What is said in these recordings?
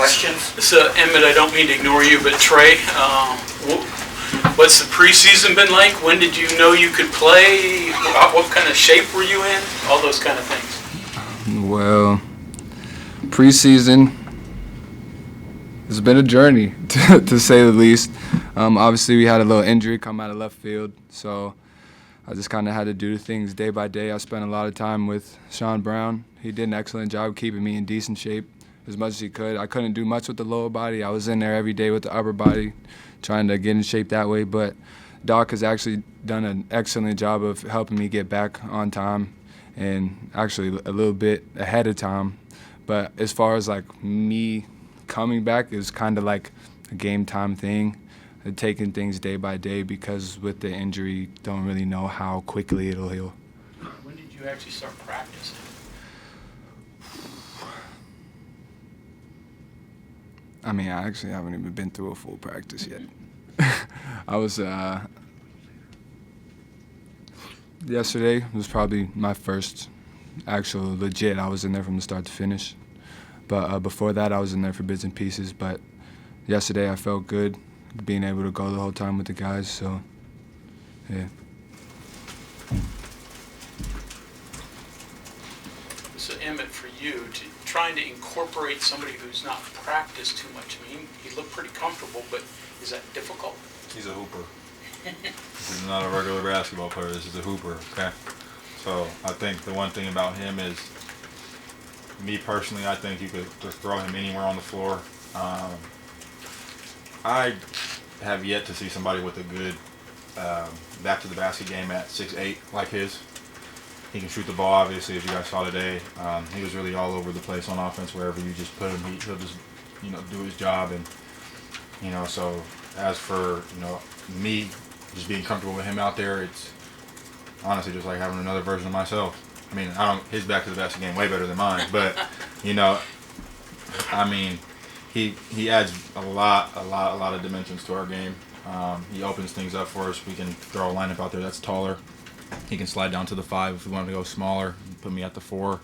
questions? So, Emmitt, I don't mean to ignore you, but Trey, what's the preseason been like? When did you know you could play? What kind of shape were you in? All those kind of things. Well, preseason has been a journey, to say the least. Obviously, we had a little injury come out of left field, so I just kind of had to do things day by day. I spent a lot of time with Sean Brown. He did an excellent job keeping me in decent shape as much as he could. I couldn't do much with the lower body. I was in there every day with the upper body, trying to get in shape that way. But Doc has actually done an excellent job of helping me get back on time and actually a little bit ahead of time. But as far as like me coming back, it was kind of like a game time thing, taking things day by day because with the injury, don't really know how quickly it'll heal. When did you actually start practicing? I mean, I actually haven't even been through a full practice yet. I was, yesterday was probably my first actual legit. I was in there from the start to finish. But before that, I was in there for bits and pieces. But yesterday, I felt good being able to go the whole time with the guys. So, yeah. So, Emmitt, for you, trying to incorporate somebody who's not practiced too much, I mean, he looked pretty comfortable, but is that difficult? He's a hooper. This is not a regular basketball player. This is a hooper, okay? So I think the one thing about him is, me personally, I think you could just throw him anywhere on the floor. I have yet to see somebody with a good back-to-the-basket game at 6'8" like his. He can shoot the ball, obviously, as you guys saw today. He was really all over the place on offense. Wherever you just put him, he'll just, do his job. And, so as for, me just being comfortable with him out there, it's honestly just like having another version of myself. I mean, his back-to-the-basket game way better than mine. But, I mean, he adds a lot of dimensions to our game. He opens things up for us. We can throw a lineup out there that's taller. He can slide down to the 5 if we want to go smaller, put me at the 4.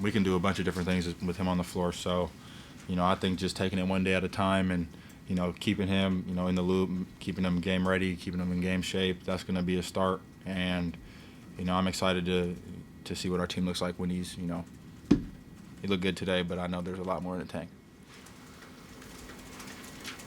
We can do a bunch of different things with him on the floor. So, I think just taking it one day at a time and, keeping him, in the loop, keeping him game ready, keeping him in game shape, that's going to be a start. And, I'm excited to see what our team looks like when he's, he looked good today, but I know there's a lot more in the tank.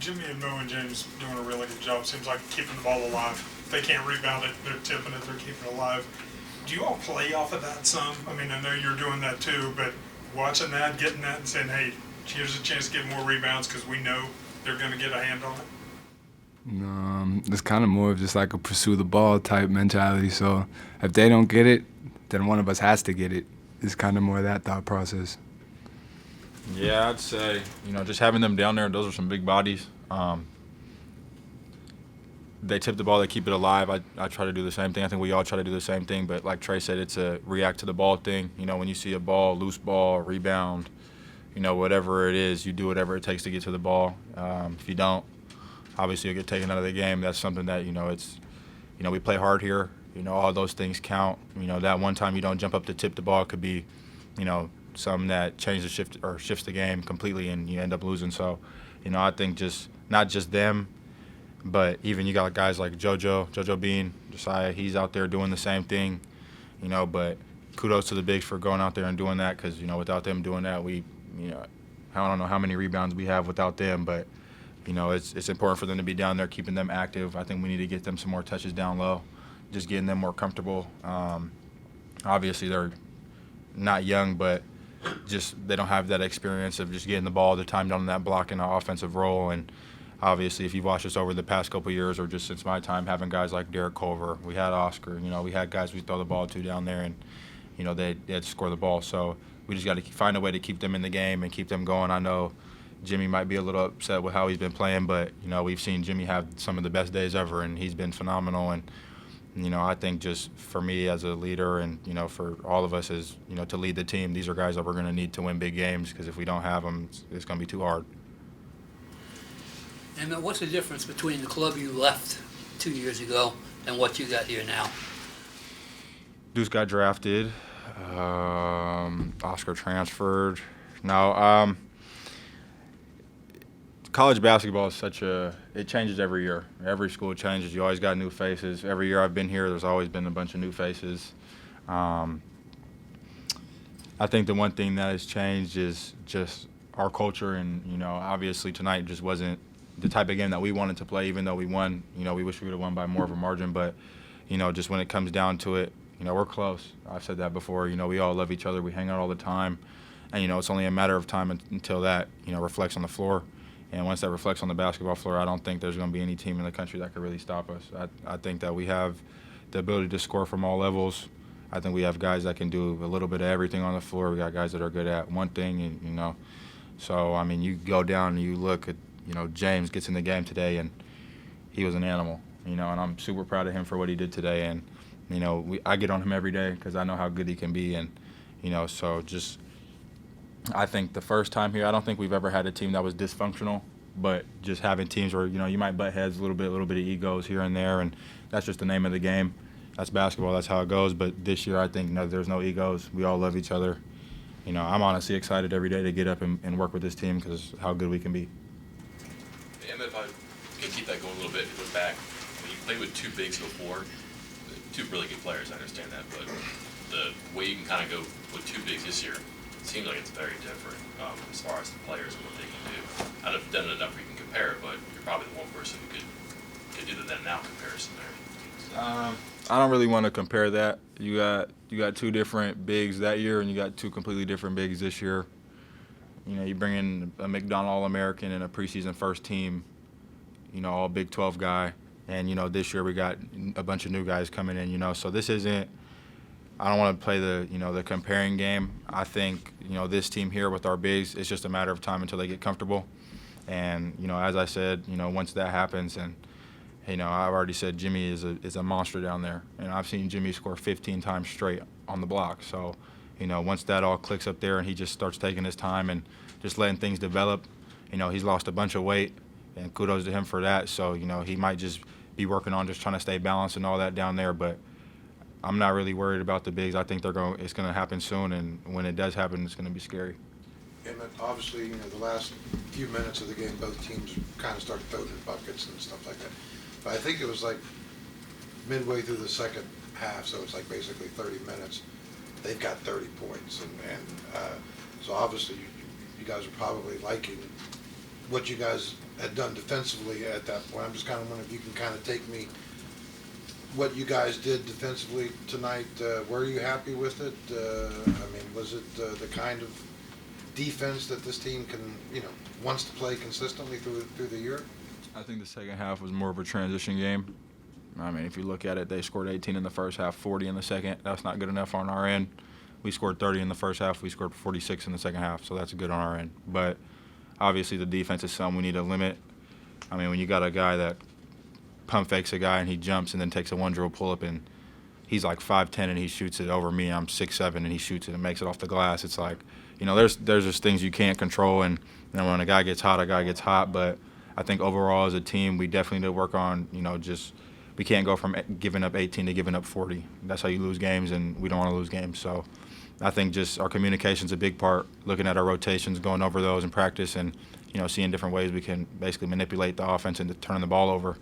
Jimmy and Mo and James doing a really good job. Seems like keeping the ball alive. If they can't rebound it, they're tipping it, they're keeping it alive. Do you all play off of that some? I mean, I know you're doing that too, but watching that, getting that, and saying, hey, here's a chance to get more rebounds because we know they're going to get a hand on it? It's kind of more of just like a pursue the ball type mentality. So if they don't get it, then one of us has to get it. It's kind of more that thought process. Yeah, I'd say, just having them down there, those are some big bodies. They tip the ball, they keep it alive. I try to do the same thing. I think we all try to do the same thing, but like Trey said, it's a react to the ball thing. When you see a ball, loose ball, rebound, whatever it is, you do whatever it takes to get to the ball. If you don't, obviously you'll get taken out of the game. That's something that, it's, we play hard here. All those things count. That one time you don't jump up to tip the ball could be, something that changes the shift or shifts the game completely and you end up losing. So, I think just not just them, but even you got guys like JoJo Bean, Josiah, he's out there doing the same thing, but kudos to the bigs for going out there and doing that because, without them doing that, we, I don't know how many rebounds we have without them, but, it's important for them to be down there, keeping them active. I think we need to get them some more touches down low, just getting them more comfortable. Obviously, they're not young, but just they don't have that experience of just getting the ball all the time down in that block in an offensive role. And obviously, if you've watched us over the past couple of years or just since my time, having guys like Derek Culver, we had Oscar, we had guys we throw the ball to down there and, they had to score the ball. So we just got to find a way to keep them in the game and keep them going. I know Jimmy might be a little upset with how he's been playing, but, we've seen Jimmy have some of the best days ever, and he's been phenomenal. And, I think just for me as a leader and, for all of us as, to lead the team, these are guys that we're going to need to win big games because if we don't have them, it's going to be too hard. And what's the difference between the club you left 2 years ago and what you got here now? Deuce got drafted. Oscar transferred. No, college basketball is it changes every year. Every school changes. You always got new faces. Every year I've been here, there's always been a bunch of new faces. I think the one thing that has changed is just our culture, and, obviously tonight just wasn't the type of game that we wanted to play, even though we won. We wish we would have won by more of a margin, but, just when it comes down to it, we're close. I've said that before. We all love each other. We hang out all the time. And, it's only a matter of time until that, reflects on the floor. And once that reflects on the basketball floor, I don't think there's going to be any team in the country that could really stop us. I think that we have the ability to score from all levels. I think we have guys that can do a little bit of everything on the floor. We got guys that are good at one thing, and, So, you go down and you look at, James gets in the game today, and he was an animal, and I'm super proud of him for what he did today. And, I get on him every day because I know how good he can be. And, so just – I think the first time here, I don't think we've ever had a team that was dysfunctional, but just having teams where, you might butt heads a little bit of egos here and there, and that's just the name of the game. That's basketball. That's how it goes. But this year, I think there's no egos. We all love each other. I'm honestly excited every day to get up and work with this team because how good we can be. Emmitt, if I can keep that going a little bit, look back, when you played with two bigs before, two really good players, I understand that, but the way you can kind of go with two bigs this year, it seems like it's very different as far as the players and what they can do. I don't know if you've done it enough where you can compare it, but you're probably the one person who could do the then now comparison there. I don't really want to compare that. You got two different bigs that year, and you got two completely different bigs this year. You bring in a McDonald All-American and a preseason first team, all Big 12 guy, and this year we got a bunch of new guys coming in. So this isn't. I don't want to play the comparing game. I think this team here with our bigs, it's just a matter of time until they get comfortable. And as I said, once that happens, and I've already said Jimmy is a monster down there, and I've seen Jimmy score 15 times straight on the block. So once that all clicks up there and he just starts taking his time and just letting things develop, he's lost a bunch of weight, and kudos to him for that. So he might just be working on just trying to stay balanced and all that down there, but I'm not really worried about the bigs. I think it's going to happen soon, and when it does happen, it's going to be scary. And obviously, the last few minutes of the game, both teams kind of started throwing in buckets and stuff like that. But I think it was like midway through the second half, so it's like basically 30 minutes. They've got 30 points, and so obviously you guys are probably liking what you guys had done defensively at that point. I'm just kind of wondering if you can kind of take me. What you guys did defensively tonight, were you happy with it? Was it the kind of defense that this team can, wants to play consistently through the year? I think the second half was more of a transition game. If you look at it, they scored 18 in the first half, 40 in the second. That's not good enough on our end. We scored 30 in the first half. We scored 46 in the second half, so that's good on our end. But obviously the defense is something we need to limit. When you got a guy that pump fakes a guy and he jumps and then takes a one-dribble pull-up and he's like 5'10" and he shoots it over me, I'm 6'7", and he shoots it and makes it off the glass. It's like, there's just things you can't control, and when a guy gets hot, but I think overall as a team we definitely need to work on, we can't go from giving up 18 to giving up 40. That's how you lose games, and we don't want to lose games. So I think just our communication's a big part, looking at our rotations, going over those in practice, and seeing different ways we can basically manipulate the offense into turning the ball over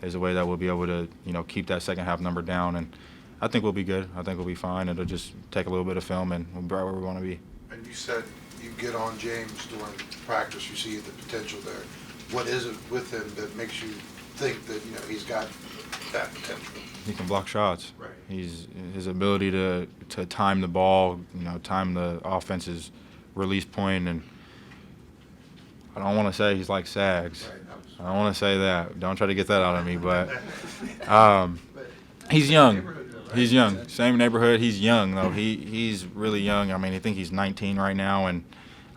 is a way that we'll be able to, keep that second half number down. And I think we'll be good. I think we'll be fine. It'll just take a little bit of film, and we'll be right where we want to be. And you said you get on James during practice, you see the potential there. What is it with him that makes you think that, he's got that potential? He can block shots. Right. His ability to time the ball, time the offense's release point, and I don't want to say he's like Sags. Right. I don't want to say that. Don't try to get that out of me. But he's young. He's young. Same neighborhood. He's young, though. He's really young. I think he's 19 right now, and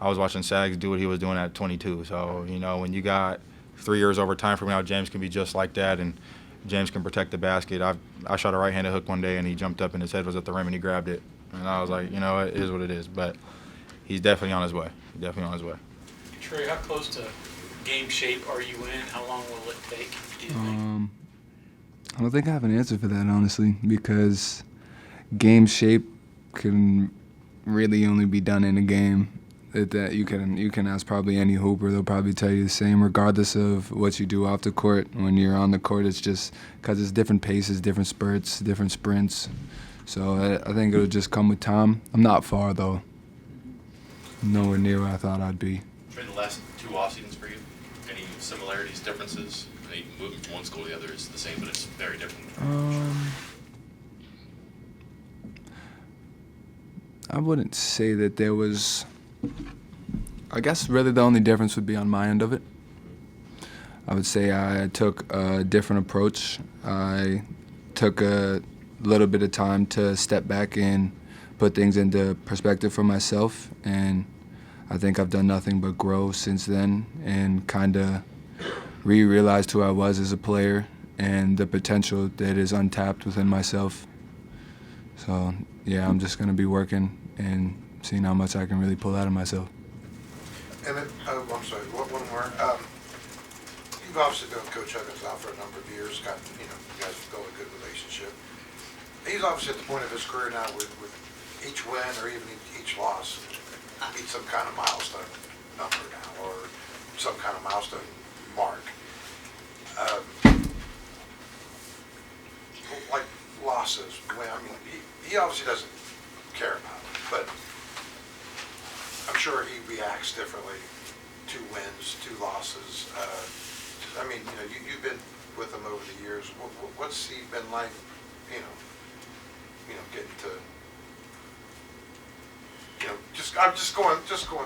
I was watching Sags do what he was doing at 22. So, when you got 3 years over time from now, James can be just like that, and James can protect the basket. I shot a right-handed hook one day, and he jumped up, and his head was at the rim, and he grabbed it. And I was like, it is what it is. But he's definitely on his way. Trey, how close to game shape are you in? How long will it take, do you think? I don't think I have an answer for that, honestly, because game shape can really only be done in a game. that you can ask probably any hooper. They'll probably tell you the same, regardless of what you do off the court. When you're on the court, it's just because it's different paces, different spurts, different sprints. So I think it'll just come with time. I'm not far, though. Nowhere near where I thought I'd be. Trey, the last 2 off seasons for you, any similarities, differences? I mean, moving from one school to the other is the same, but it's very different. I wouldn't say that there was. I guess really the only difference would be on my end of it. I would say I took a different approach. I took a little bit of time to step back and put things into perspective for myself, and I think I've done nothing but grow since then and kind of realized who I was as a player and the potential that is untapped within myself. So yeah, I'm just going to be working and seeing how much I can really pull out of myself. Emmitt, I'm sorry, one more. You've obviously been with Coach Huggins now for a number of years, you guys have built a good relationship. He's obviously at the point of his career now with each win or even each loss meet some kind of milestone number now or some kind of milestone mark. Like losses, he obviously doesn't care about it, but I'm sure he reacts differently to wins, to losses. You've been with him over the years. What's he been like? Getting to. I'm just going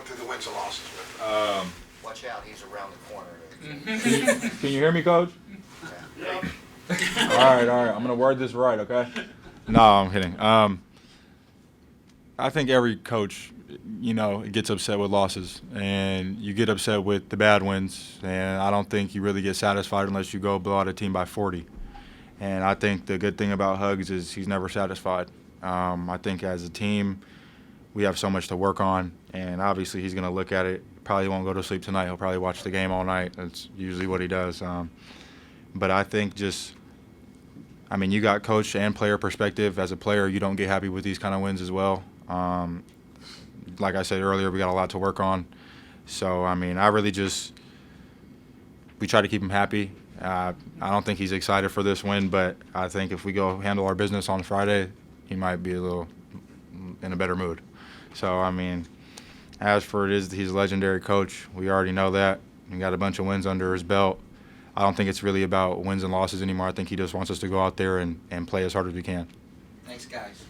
through the wins and losses with him. Watch out, he's around the corner. Can you hear me, Coach? Yeah. All right. I'm going to word this right, okay? No, I'm kidding. I think every coach, gets upset with losses, and you get upset with the bad wins, and I don't think you really get satisfied unless you go blow out a team by 40. And I think the good thing about Huggs is he's never satisfied. I think as a team, we have so much to work on, and obviously he's going to look at it. Probably won't go to sleep tonight. He'll probably watch the game all night. That's usually what he does. But I think you got coach and player perspective. As a player, you don't get happy with these kind of wins as well. Like I said earlier, we got a lot to work on. So, I really we try to keep him happy. I don't think he's excited for this win, but I think if we go handle our business on Friday, he might be a little in a better mood. So, as for he's a legendary coach. We already know that. He got a bunch of wins under his belt. I don't think it's really about wins and losses anymore. I think he just wants us to go out there and play as hard as we can. Thanks, guys.